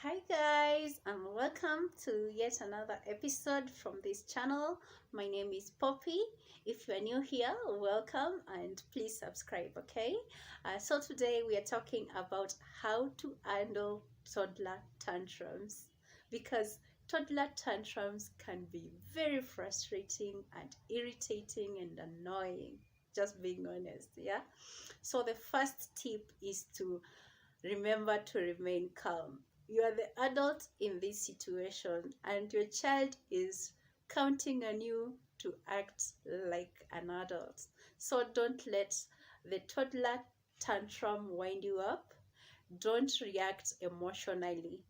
Hi guys, and welcome to yet another episode from this channel. My name is Poppy. If you are new here, welcome and please subscribe, okay? So today we are talking about how to handle toddler tantrums, because toddler tantrums can be very frustrating and irritating and annoying, just being honest, yeah? So the first tip is to remember to remain calm. You are the adult in this situation, and your child is counting on you to act like an adult. So don't let the toddler tantrum wind you up. Don't react emotionally.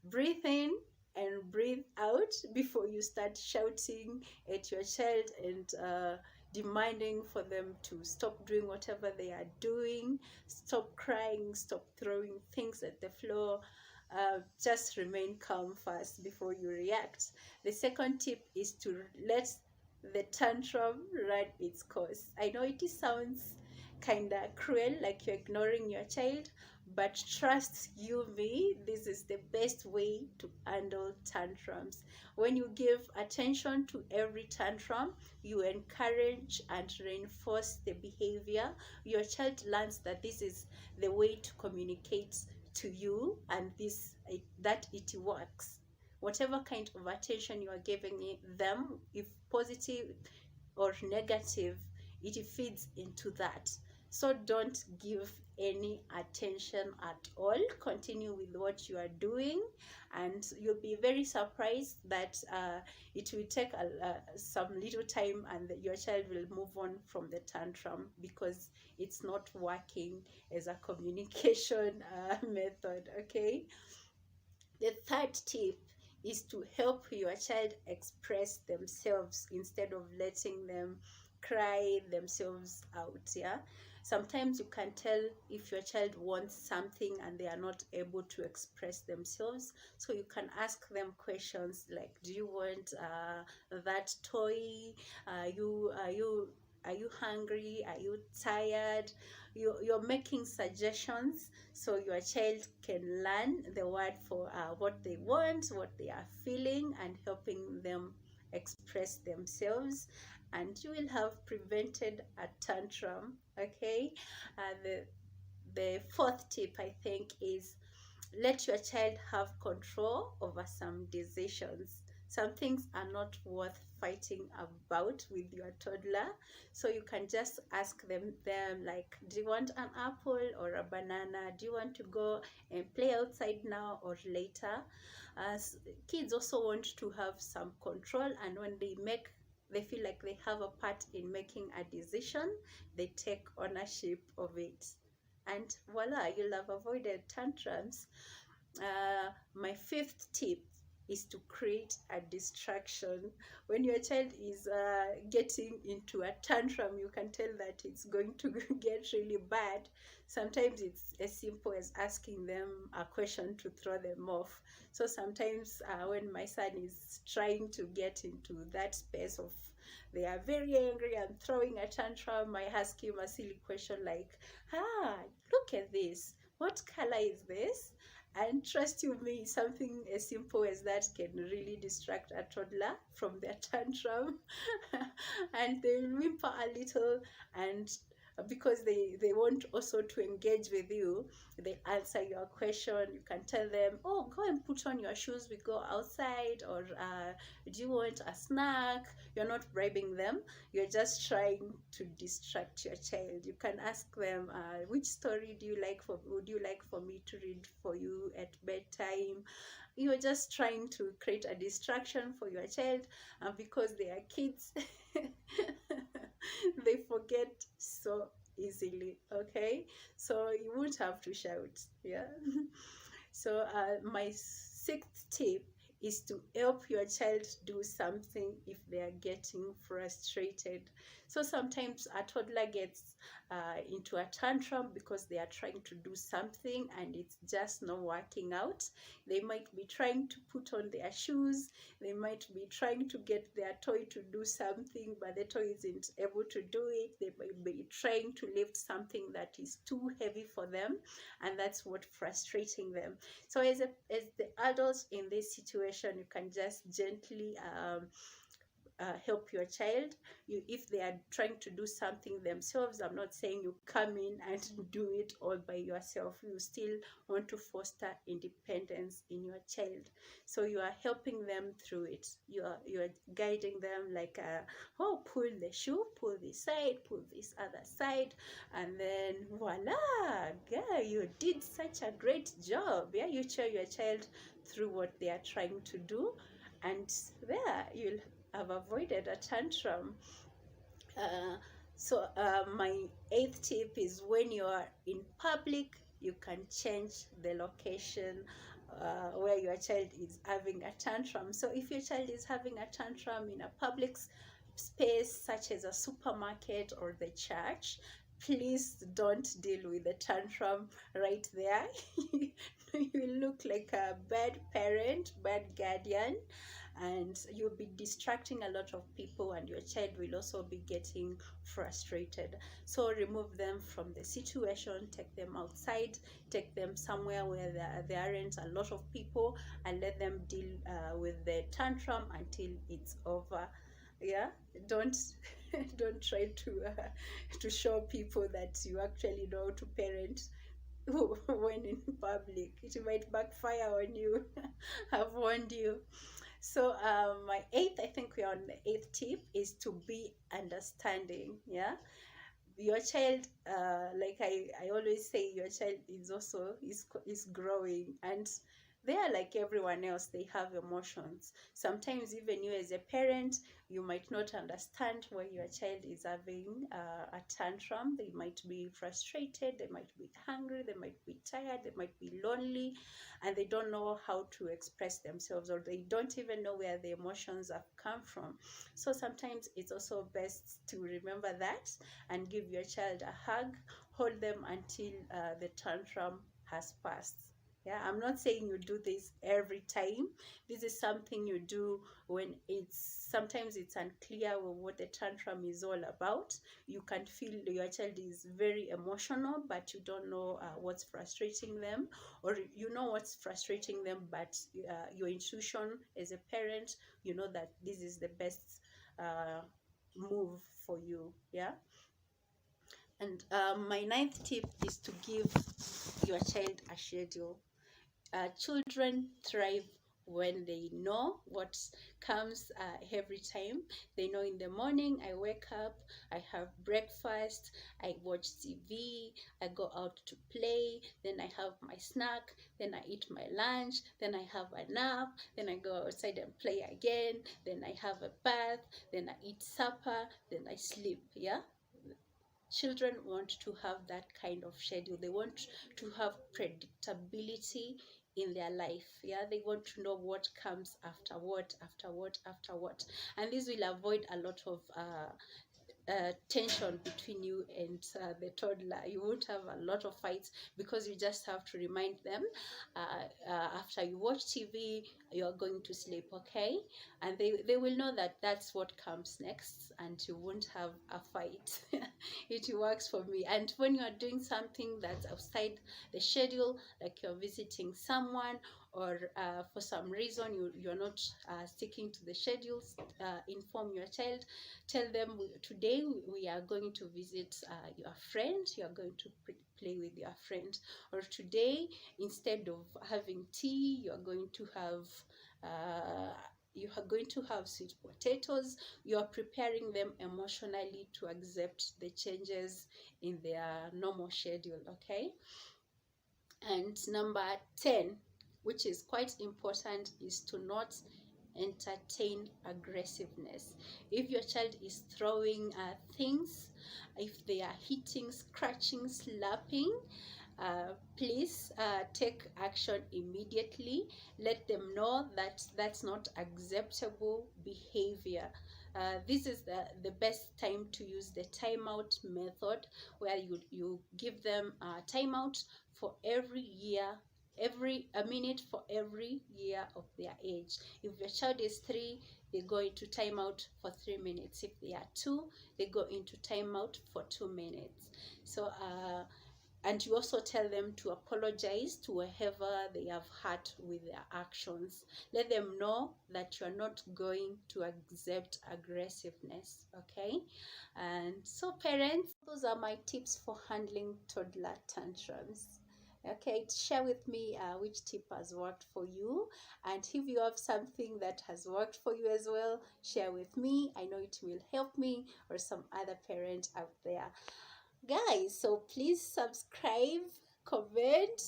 Breathe in and breathe out before you start shouting at your child and demanding for them to stop doing whatever they are doing, stop crying, stop throwing things at the floor. Just remain calm first before you react. The second tip is to let the tantrum run its course. I know it sounds kind of cruel, like you're ignoring your child, but trust you me, this is the best way to handle tantrums. When you give attention to every tantrum, you encourage and reinforce the behavior. Your child learns that this is the way to communicate to you, and that it works. Whatever kind of attention you are giving them, if positive or negative, it feeds into that. So don't give any attention at all. Continue with what you are doing, and you'll be very surprised that it will take some little time, and your child will move on from the tantrum because it's not working as a communication method. Okay. The third tip is to help your child express themselves instead of letting them cry themselves out. Yeah, sometimes you can tell if your child wants something and they are not able to express themselves, so you can ask them questions like, do you want that toy? Are you hungry? Are you tired? You're making suggestions so your child can learn the word for what they want, what they are feeling, and helping them express themselves. And you will have prevented a tantrum. Okay. The fourth tip, I think, is let your child have control over some decisions. Some things are not worth fighting about with your toddler, so you can just ask them like, do you want an apple or a banana? Do you want to go and play outside now or later? Kids also want to have some control, and when they feel like they have a part in making a decision, they take ownership of it, and voila, you'll have avoided tantrums. My fifth tip is to create a distraction. When your child is getting into a tantrum, you can tell that it's going to get really bad. Sometimes it's as simple as asking them a question to throw them off. So sometimes when my son is trying to get into that space of they are very angry and throwing a tantrum, I ask him a silly question like, look at this. What color is this? And trust you me, something as simple as that can really distract a toddler from their tantrum. And they whimper a little, and because they want also to engage with you, they answer your question. You can tell them, oh, go and put on your shoes, we go outside, or do you want a snack? You're not bribing them, you're just trying to distract your child. You can ask them, which story would you like for me to read for you at bedtime? You're just trying to create a distraction for your child, and because they are kids, they forget so easily. Okay, so you won't have to shout. Yeah. So my sixth tip is to help your child do something if they are getting frustrated. So sometimes a toddler gets into a tantrum because they are trying to do something and it's just not working out. They might be trying to put on their shoes, they might be trying to get their toy to do something, but the toy isn't able to do it. They might be trying to lift something that is too heavy for them, and that's what frustrating them. So as the adults in this situation, you can just gently help your child. If they are trying to do something themselves, I'm not saying you come in and do it all by yourself. You still want to foster independence in your child, so you are helping them through it. You are guiding them, like oh, pull the shoe, pull this side, pull this other side, and then voila, yeah, you did such a great job. Yeah, you show your child through what they are trying to do, and there you'll have avoided a tantrum. My 8th tip is, when you are in public, you can change the location where your child is having a tantrum. So if your child is having a tantrum in a public space such as a supermarket or the church, please don't deal with the tantrum right there. You look like a bad parent, bad guardian, and you'll be distracting a lot of people, and your child will also be getting frustrated. So remove them from the situation, take them outside, take them somewhere where there aren't a lot of people, and let them deal with the tantrum until it's over. Yeah, don't don't try to show people that you actually know how to parent when in public. It might backfire on you. I've warned you. So my 8th, I think we're on the 8th tip, is to be understanding. Yeah, your child, like I always say, your child is also is growing, and they are like everyone else. They have emotions. Sometimes even you as a parent, you might not understand why your child is having a tantrum. They might be frustrated, they might be hungry, they might be tired, they might be lonely, and they don't know how to express themselves, or they don't even know where the emotions have come from. So sometimes it's also best to remember that and give your child a hug, hold them until the tantrum has passed. Yeah, I'm not saying you do this every time. This is something you do when sometimes it's unclear what the tantrum is all about. You can feel your child is very emotional, but you don't know what's frustrating them, or you know what's frustrating them, but your intuition as a parent, you know that this is the best move for you. Yeah. And my 9th tip is to give your child a schedule. Children thrive when they know what comes every time. They know, in the morning I wake up, I have breakfast, I watch TV, I go out to play, then I have my snack, then I eat my lunch, then I have a nap, then I go outside and play again, then I have a bath, then I eat supper, then I sleep. Yeah, children want to have that kind of schedule. They want to have predictability in their life. Yeah, they want to know what comes after what, after what, after what, and this will avoid a lot of tension between you and the toddler. You won't have a lot of fights because you just have to remind them, after you watch TV, you're going to sleep, okay? And they will know that that's what comes next, and you won't have a fight. It works for me. And when you are doing something that's outside the schedule, like you're visiting someone, or for some reason you're not sticking to the schedules, inform your child. Tell them, today we are going to visit your friend, you are going to play with your friend, or today, instead of having tea, you are going to have sweet potatoes. You are preparing them emotionally to accept the changes in their normal schedule, okay? And number 10, which is quite important, is to not entertain aggressiveness. If your child is throwing things, if they are hitting, scratching, slapping, please take action immediately. Let them know that that's not acceptable behavior. This is the best time to use the timeout method, where you give them a timeout for every year, every a minute for every year of their age. If your child is 3, they go into timeout for 3 minutes. If they are 2, they go into timeout for 2 minutes. So and you also tell them to apologize to whoever they have hurt with their actions. Let them know that you are not going to accept aggressiveness, okay? And so parents, those are my tips for handling toddler tantrums. Okay, share with me which tip has worked for you, and if you have something that has worked for you as well, share with me. I know it will help me or some other parent out there, guys. So please subscribe, comment,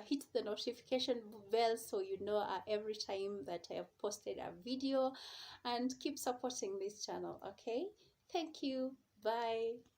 hit the notification bell so you know every time that I have posted a video, and keep supporting this channel. Okay, thank you. Bye.